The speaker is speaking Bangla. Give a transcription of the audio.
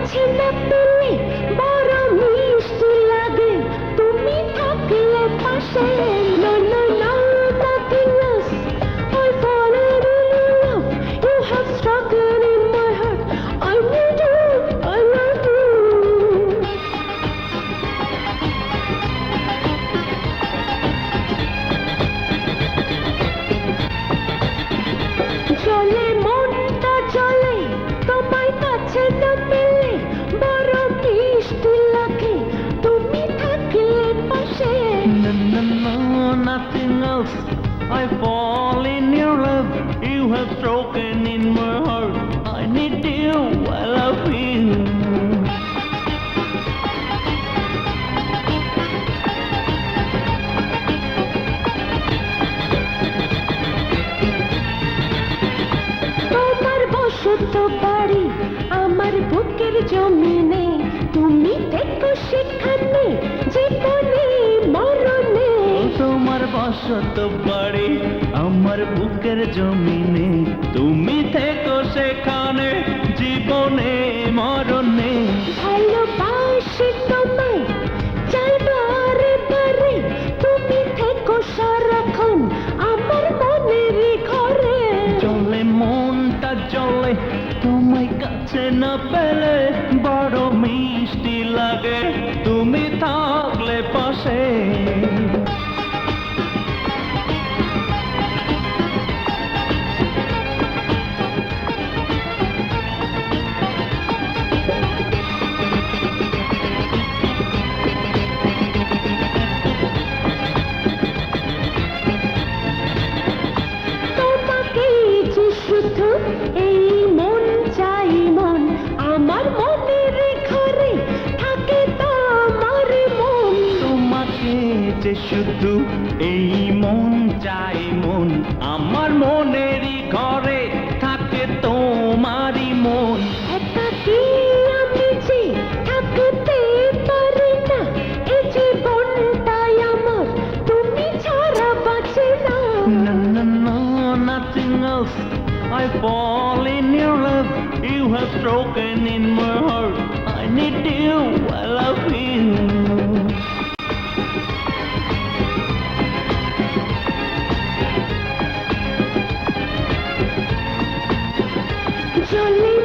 কাছে না পেলে বড় মিষ্টি লাগে তুমি থাকলে পাশে No, no, no, nothing else I fallen in love You have struck in my heart I need you, I love you চলে মনটা চলে তোমায় কাছে না পেলে বড় মিষ্টি লাগে তুমি থাকলে পাশে No, no, no, nothing else. I fall in your love. You have broken in my heart. I need you. I love you. তোমার বসত বাড়ি আমার বুকের জমিনে তুমি দেখো সেখানে জীবনে মরণে তোমার বসত বাড়ি আমার বুকের জমিনে তুমি থেকো সেখানে জীবনে মরণে ভালোবাসি তোমায় চাই বারে বারে তুমি থেকো সারাক্ষণ আমার মনের ঘরে চলে মনটা চলে তোমায় কাছে না পেলে বড় মিষ্টি লাগে তুমি থাকলে পাশে তোমাকে যে শুধু এই মন চাই মন আমার মনের ঘরে থাকে তো আমার মন তোমাকে যে শুধু এই মন চাই মন আমার মনেরই ঘরে থাকে তোমারই মন একাকী আমি যে থাকতে পারি না এই জীবনটাই আমার তুমি ছাড়া বাঁচে না No, no, no, nothing else. I fall in your love. You have broken in my heart. I need you. I love you. জলে